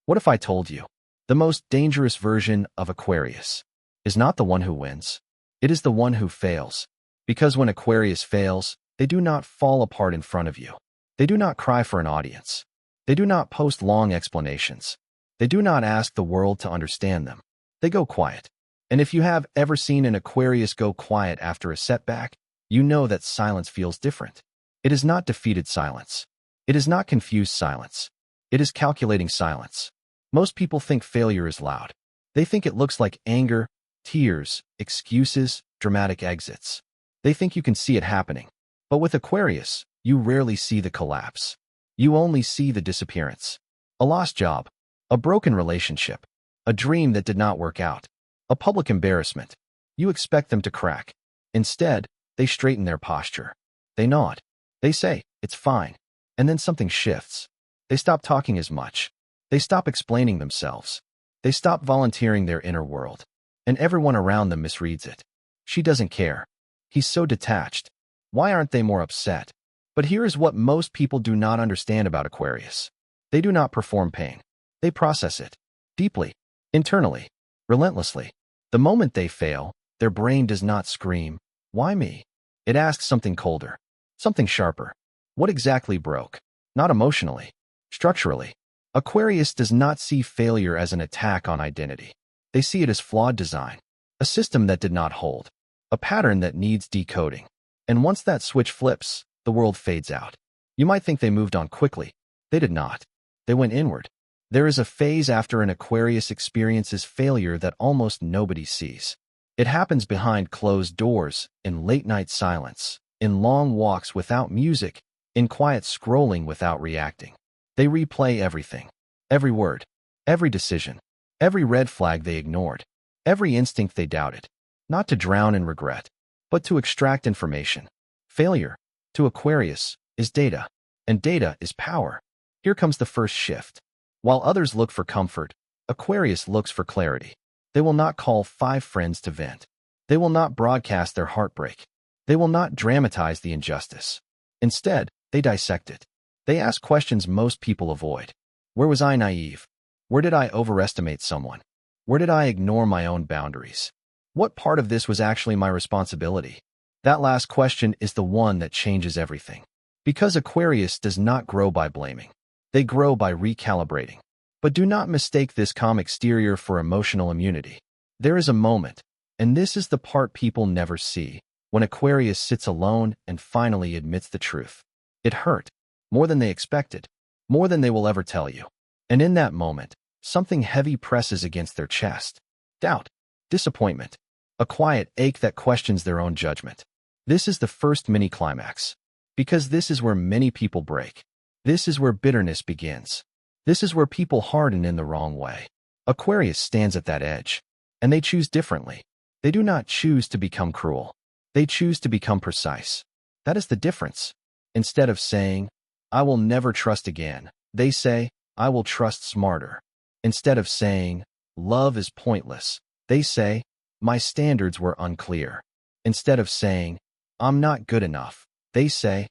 What if I told you? The most dangerous version of Aquarius is not the one who wins. It is the one who fails. Because when Aquarius fails, they do not fall apart in front of you. They do not cry for an audience. They do not post long explanations. They do not ask the world to understand them. They go quiet. And if you have ever seen an Aquarius go quiet after a setback, you know that silence feels different. It is not defeated silence. It is not confused silence. It is calculating silence. Most people think failure is loud. They think it looks like anger, tears, excuses, dramatic exits. They think you can see it happening. But with Aquarius, you rarely see the collapse. You only see the disappearance. A lost job, a broken relationship, a dream that did not work out, a public embarrassment. You expect them to crack. Instead, they straighten their posture. They nod. They say, "It's fine." And then something shifts. They stop talking as much. They stop explaining themselves. They stop volunteering their inner world. And everyone around them misreads it. She doesn't care. He's so detached. Why aren't they more upset? But here is what most people do not understand about Aquarius. They do not perform pain. They process it. Deeply. Internally. Relentlessly. The moment they fail, their brain does not scream, "Why me?" It asks something colder. Something sharper. What exactly broke? Not emotionally. Structurally. Aquarius does not see failure as an attack on identity. They see it as flawed design. A system that did not hold. A pattern that needs decoding. And once that switch flips, the world fades out. You might think they moved on quickly. They did not. They went inward. There is a phase after an Aquarius experiences failure that almost nobody sees. It happens behind closed doors, in late-night silence, in long walks without music, in quiet scrolling without reacting. They replay everything. Every word. Every decision. Every red flag they ignored. Every instinct they doubted. Not to drown in regret, but to extract information. Failure, to Aquarius, is data. And data is power. Here comes the first shift. While others look for comfort, Aquarius looks for clarity. They will not call 5 friends to vent. They will not broadcast their heartbreak. They will not dramatize the injustice. Instead, they dissect it. They ask questions most people avoid. Where was I naive? Where did I overestimate someone? Where did I ignore my own boundaries? What part of this was actually my responsibility? That last question is the one that changes everything. Because Aquarius does not grow by blaming. They grow by recalibrating. But do not mistake this calm exterior for emotional immunity. There is a moment, and this is the part people never see, when Aquarius sits alone and finally admits the truth. It hurt, more than they expected, more than they will ever tell you. And in that moment, something heavy presses against their chest. Doubt, disappointment, a quiet ache that questions their own judgment. This is the first mini-climax. Because this is where many people break. This is where bitterness begins. This is where people harden in the wrong way. Aquarius stands at that edge. And they choose differently. They do not choose to become cruel. They choose to become precise. That is the difference. Instead of saying, "I will never trust again," they say, "I will trust smarter." Instead of saying, "Love is pointless," they say, "My standards were unclear." Instead of saying, "I'm not good enough," they say,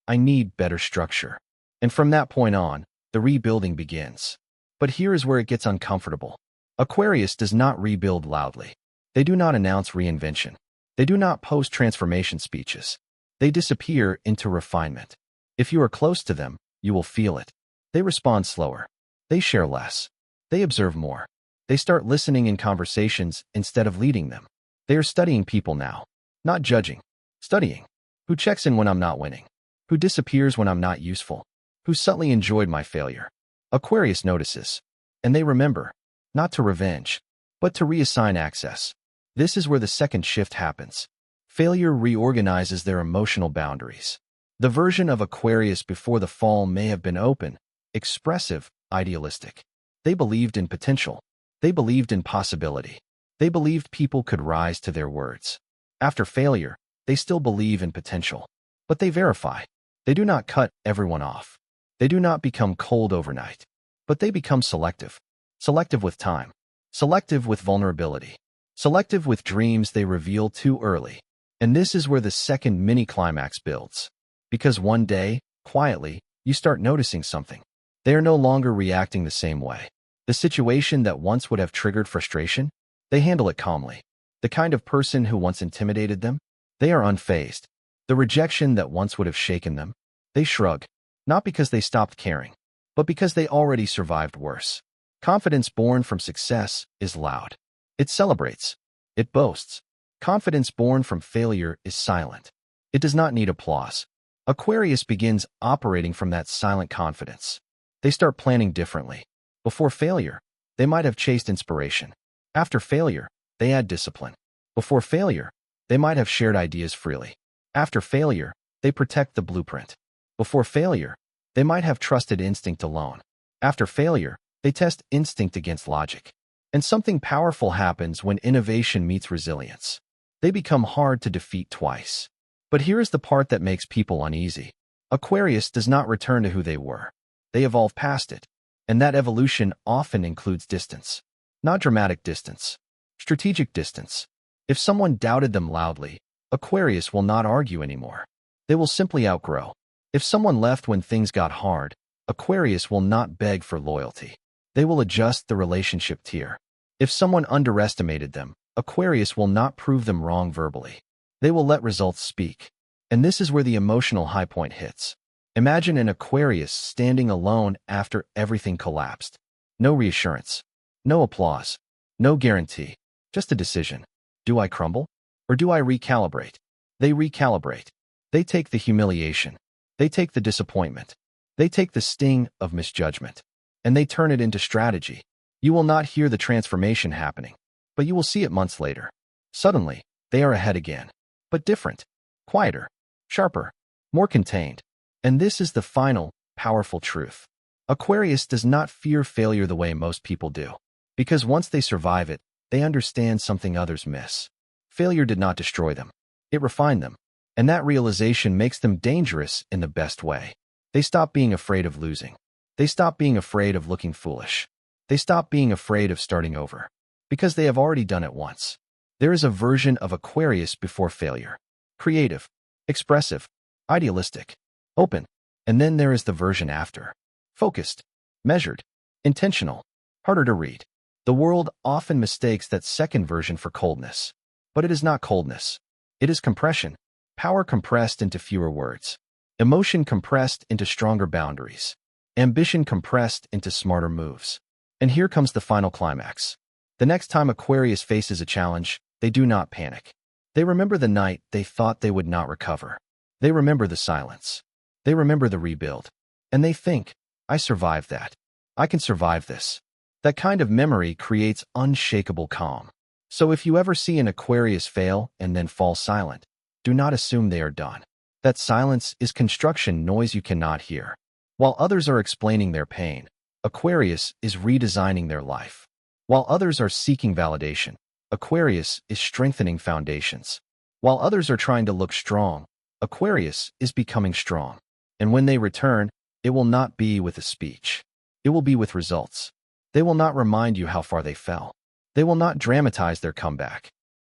"I need better structure." And from that point on, the rebuilding begins. But here is where it gets uncomfortable. Aquarius does not rebuild loudly. They do not announce reinvention. They do not post transformation speeches. They disappear into refinement. If you are close to them, you will feel it. They respond slower. They share less. They observe more. They start listening in conversations instead of leading them. They are studying people now. Not judging. Studying. Who checks in when I'm not winning? Who disappears when I'm not useful? Who subtly enjoyed my failure? Aquarius notices. And they remember. Not to revenge, but to reassign access. This is where the second shift happens. Failure reorganizes their emotional boundaries. The version of Aquarius before the fall may have been open, expressive, idealistic. They believed in potential. They believed in possibility. They believed people could rise to their words. After failure, they still believe in potential. But they verify. They do not cut everyone off. They do not become cold overnight. But they become selective. Selective with time. Selective with vulnerability. Selective with dreams they reveal too early. And this is where the second mini-climax builds. Because one day, quietly, you start noticing something. They are no longer reacting the same way. The situation that once would have triggered frustration, they handle it calmly. The kind of person who once intimidated them, they are unfazed. The rejection that once would have shaken them, they shrug, not because they stopped caring, but because they already survived worse. Confidence born from success is loud. It celebrates. It boasts. Confidence born from failure is silent. It does not need applause. Aquarius begins operating from that silent confidence. They start planning differently. Before failure, they might have chased inspiration. After failure, they add discipline. Before failure, they might have shared ideas freely. After failure, they protect the blueprint. Before failure, they might have trusted instinct alone. After failure, they test instinct against logic. And something powerful happens when innovation meets resilience. They become hard to defeat twice. But here is the part that makes people uneasy. Aquarius does not return to who they were. They evolve past it. And that evolution often includes distance. Not dramatic distance. Strategic distance. If someone doubted them loudly, Aquarius will not argue anymore. They will simply outgrow. If someone left when things got hard, Aquarius will not beg for loyalty. They will adjust the relationship tier. If someone underestimated them, Aquarius will not prove them wrong verbally. They will let results speak. And this is where the emotional high point hits. Imagine an Aquarius standing alone after everything collapsed. No reassurance. No applause. No guarantee. Just a decision. Do I crumble? Or do I recalibrate? They recalibrate. They take the humiliation. They take the disappointment. They take the sting of misjudgment. And they turn it into strategy. You will not hear the transformation happening, but you will see it months later. Suddenly, they are ahead again. But different. Quieter. Sharper. More contained. And this is the final, powerful truth. Aquarius does not fear failure the way most people do. Because once they survive it, they understand something others miss. Failure did not destroy them. It refined them. And that realization makes them dangerous in the best way. They stop being afraid of losing. They stop being afraid of looking foolish. They stop being afraid of starting over. Because they have already done it once. There is a version of Aquarius before failure. Creative. Expressive. Idealistic. Open. And then there is the version after. Focused. Measured. Intentional. Harder to read. The world often mistakes that second version for coldness. But it is not coldness. It is compression. Power compressed into fewer words. Emotion compressed into stronger boundaries. Ambition compressed into smarter moves. And here comes the final climax. The next time Aquarius faces a challenge, they do not panic. They remember the night they thought they would not recover. They remember the silence. They remember the rebuild. And they think, I survived that. I can survive this. That kind of memory creates unshakable calm. So if you ever see an Aquarius fail and then fall silent, do not assume they are done. That silence is construction noise you cannot hear. While others are explaining their pain, Aquarius is redesigning their life. While others are seeking validation, Aquarius is strengthening foundations. While others are trying to look strong, Aquarius is becoming strong. And when they return, it will not be with a speech. It will be with results. They will not remind you how far they fell. They will not dramatize their comeback.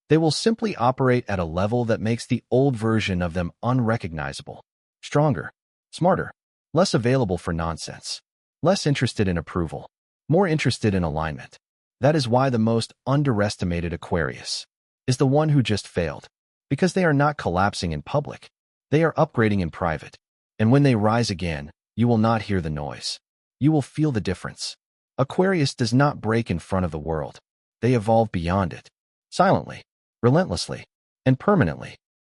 They will simply operate at a level that makes the old version of them unrecognizable. Stronger, smarter, less available for nonsense, less interested in approval, more interested in alignment. That is why the most underestimated Aquarius is the one who just failed, because they are not collapsing in public. They are upgrading in private. And when they rise again, you will not hear the noise. You will feel the difference. Aquarius does not break in front of the world. They evolve beyond it. Silently, relentlessly, and permanently.